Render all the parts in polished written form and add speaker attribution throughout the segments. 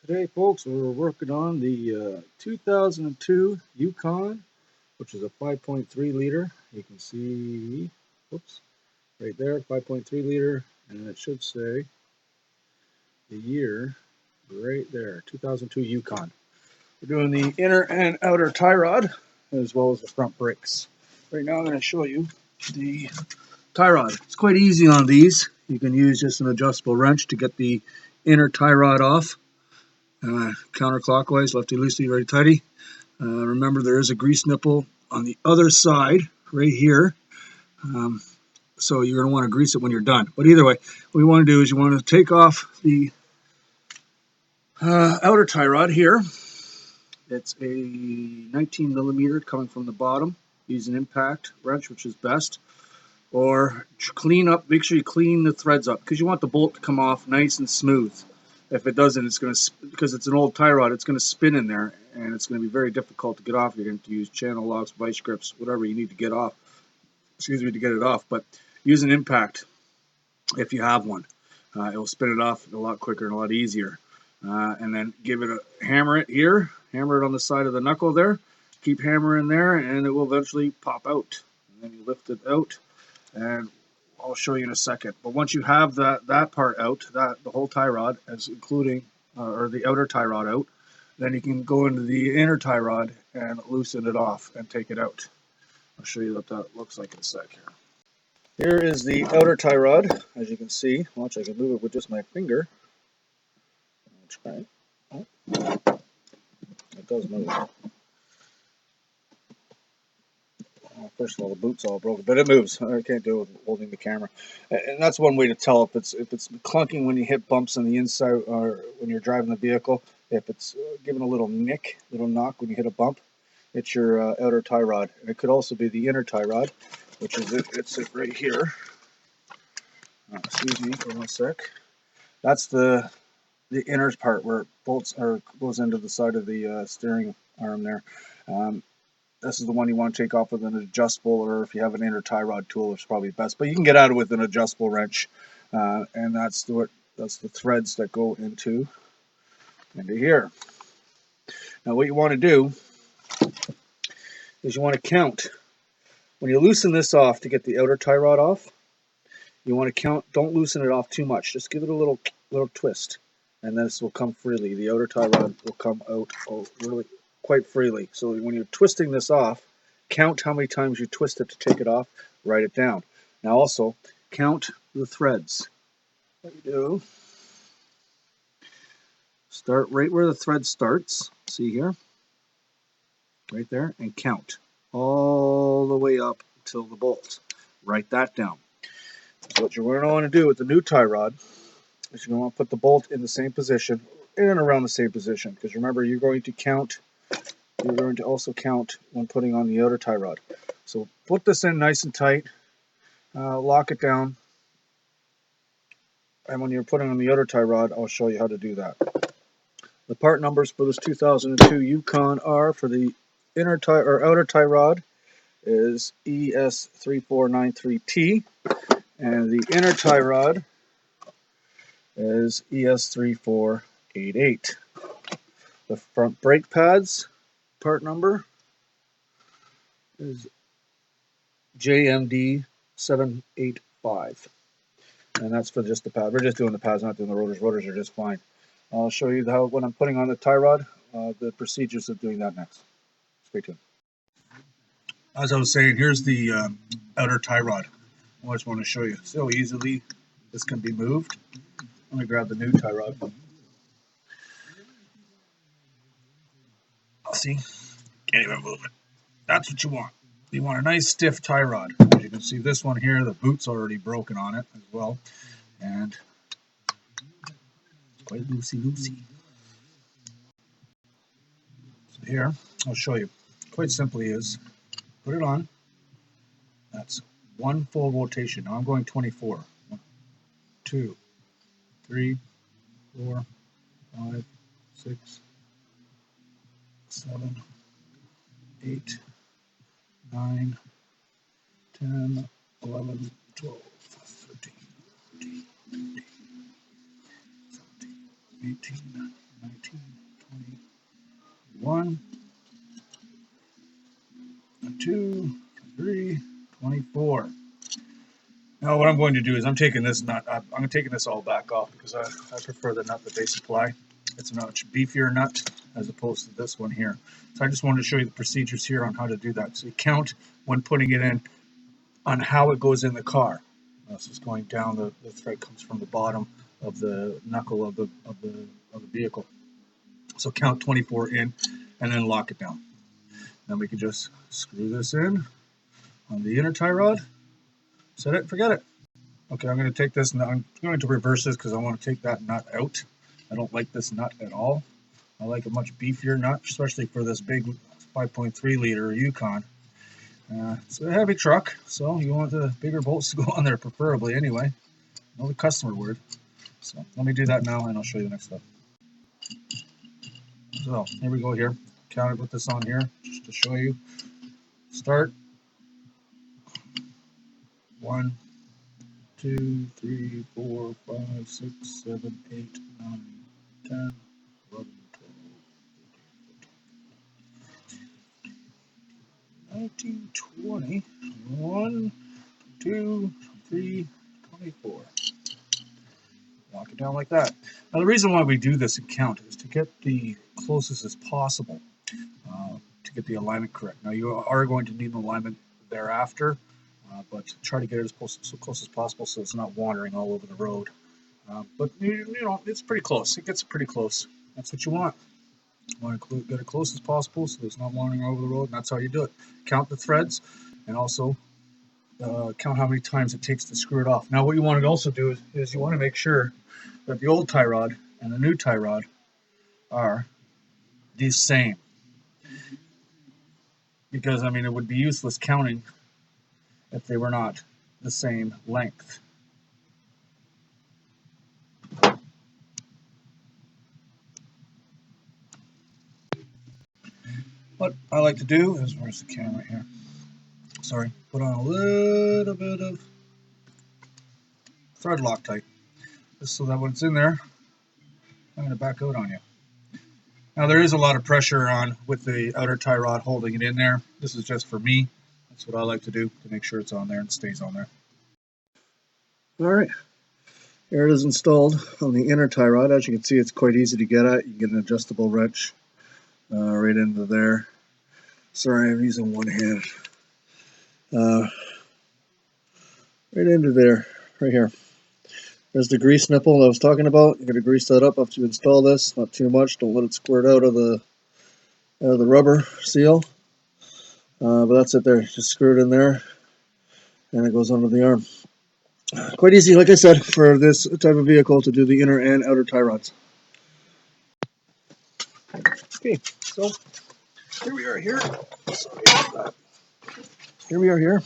Speaker 1: Today, folks, we're working on the 2002 Yukon, which is a 5.3 liter. You can see, whoops, right there, 5.3 liter, and it should say the year right there, 2002 Yukon. We're doing the inner and outer tie rod, as well as the front brakes. Right now, I'm going to show you the tie rod. It's quite easy on these. You can use just an adjustable wrench to get the inner tie rod off. Counterclockwise, lefty loosey, righty tighty. Remember, there is a grease nipple on the other side, right here. So you're going to want to grease it when you're done. But either way, what you want to do is you want to take off the outer tie rod here. It's a 19 millimeter coming from the bottom. Use an impact wrench, which is best. Or clean up, make sure you clean the threads up, because you want the bolt to come off nice and smooth. If it doesn't, it's going to, because it's an old tie rod, it's going to spin in there, and it's going to be very difficult to get off. You're going to use channel locks, vice grips, whatever you need to get off. Excuse me, to get it off. But use an impact if you have one. It will spin it off a lot quicker and a lot easier. And then give it a hammer it here, hammer it on the side of the knuckle there. Keep hammering there, and it will eventually pop out. And then you lift it out, and I'll show you in a second. But once you have that part out, the whole tie rod, as including or the outer tie rod out, then you can go into the inner tie rod and loosen it off and take it out. I'll show you what that looks like in a sec here. Here is the outer tie rod, as you can see. Watch, I can move it with just my finger. I'll try it. Oh, it does move. First of all, the boot's all broken, but it moves. I can't do it with holding the camera. And that's one way to tell if it's clunking when you hit bumps on the inside, or when you're driving the vehicle. If it's giving a little knock when you hit a bump, it's your outer tie rod. And it could also be the inner tie rod, which is it's right here. Excuse me for 1 sec. That's the inner part where it bolts or goes into the side of the steering arm there. This is the one you want to take off with an adjustable, or if you have an inner tie rod tool, it's probably best. But you can get out of it with an adjustable wrench, and that's the threads that go into here. Now, what you want to do is you want to count. When you loosen this off to get the outer tie rod off, you want to count. Don't loosen it off too much. Just give it a little twist, and this will come freely. The outer tie rod will come out really quite freely. So when you're twisting this off, count how many times you twist it to take it off, write it down. Now also, count the threads. What you do, start right where the thread starts, see here, right there, and count all the way up till the bolt. Write that down. So what you're going to want to do with the new tie rod is you're going to want to put the bolt in the same position, in and around the same position, because remember, you're going to also count when putting on the outer tie rod. So put this in nice and tight, lock it down, and when you're putting on the outer tie rod, I'll show you how to do that. The part numbers for this 2002 Yukon are, for the inner tie or outer tie rod, is ES3493T, and the inner tie rod is ES3488. The front brake pads part number is JMD 785, and that's for just the pad. We're just doing the pads, not doing the rotors. Rotors are just fine. I'll show you how, when I'm putting on the tie rod, the procedures of doing that next. Stay tuned. As I was saying, here's the outer tie rod. I just want to show you. See how easily this can be moved. Let me grab the new tie rod. See, can't even move it. That's what you want. You want a nice stiff tie rod. As you can see, this one here, the boot's already broken on it as well, and it's quite loosey. So here, I'll show you. Quite simply is, put it on. That's one full rotation. Now I'm going 24. 1, 2, 3, 4, 5, 6, 7, 8, 9, 10, 11, 12, 13, 14, 15, 16, 17, 18, 19, 20, 21, 22, 23, 24. Now what I'm going to do is I'm taking this nut, I'm taking this all back off because I prefer the nut that they supply. It's a much beefier nut as opposed to this one here. So I just wanted to show you the procedures here on how to do that. So you count when putting it in on how it goes in the car. This is going down, the thread comes from the bottom of the knuckle of the vehicle. So count 24 in and then lock it down. Then we can just screw this in on the inner tie rod, set it and forget it. Okay, I'm going to take this, I'm going to reverse this because I want to take that nut out. I don't like this nut at all. I like a much beefier nut, especially for this big 5.3 liter Yukon. It's a heavy truck, so you want the bigger bolts to go on there preferably anyway. Know the customer word. So let me do that now and I'll show you the next step. So here we go here. Count it with this on here just to show you. Start. 1, 2, 3, 4, 5, 6, 7, 8, 9, 10, 11, 12, 19, 20, 21, 22, 23, 24. Lock it down like that. Now the reason why we do this and count is to get the closest as possible, to get the alignment correct. Now you are going to need an alignment thereafter, but try to get it as close as possible so it's not wandering all over the road. But you know, it's pretty close. It gets pretty close. That's what you want. You want to get it close as possible so it's not wandering all over the road, and that's how you do it. Count the threads and also count how many times it takes to screw it off. Now what you want to also do is you want to make sure that the old tie rod and the new tie rod are the same. Because, I mean, it would be useless counting if they were not the same length. What I like to do is, where's the camera here? Sorry, put on a little bit of thread Loctite, just so that when it's in there, I'm going to back out on you. Now there is a lot of pressure on with the outer tie rod holding it in there. This is just for me. That's what I like to do to make sure it's on there and stays on there. Alright, here it is installed on the inner tie rod. As you can see, it's quite easy to get at. You can get an adjustable wrench right into there. Sorry, I'm using one hand. Right into there, right here. There's the grease nipple I was talking about. You're going to grease that up after you install this. Not too much. Don't let it squirt out of the rubber seal. But that's it there. Just screw it in there, and it goes under the arm. Quite easy, like I said, for this type of vehicle to do the inner and outer tie rods. Okay, so here we are here. Sorry about that. Here we are here.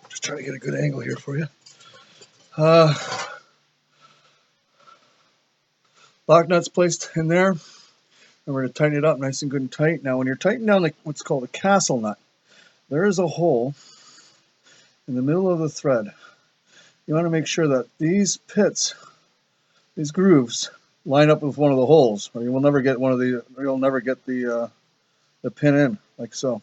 Speaker 1: Just trying to get a good angle here for you. Lock nuts placed in there, and we're going to tighten it up nice and good and tight. Now when you're tightening down what's called a castle nut, there is a hole in the middle of the thread. You want to make sure that these pits, these grooves, line up with one of the holes, or you will never get the pin in, like so.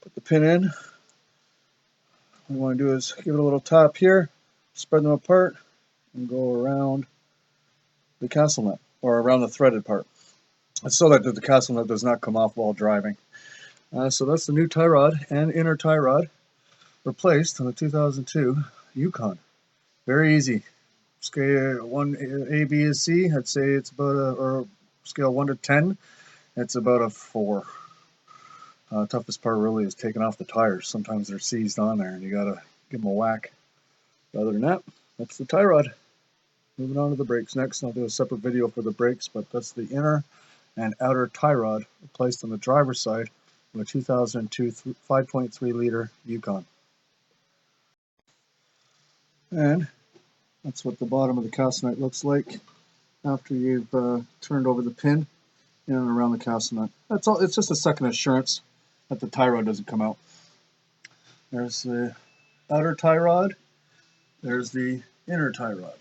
Speaker 1: Put the pin in. What we want to do is give it a little tap here, spread them apart, and go around the castle nut, or around the threaded part. It's so that the castle nut does not come off while driving. So that's the new tie rod and inner tie rod replaced on the 2002 Yukon. Very easy. Scale 1 A, B, and C. I'd say it's about or scale 1 to 10. It's about a 4. Toughest part really is taking off the tires. Sometimes they're seized on there, and you gotta give them a whack. Other than that, that's the tie rod. Moving on to the brakes next. I'll do a separate video for the brakes, but that's the inner and outer tie rod placed on the driver's side of a 2002 5.3 liter Yukon. And that's what the bottom of the castle nut looks like after you've turned over the pin in and around the castle nut. That's all. It's just a second assurance that the tie rod doesn't come out. There's the outer tie rod. There's the inner tie rod.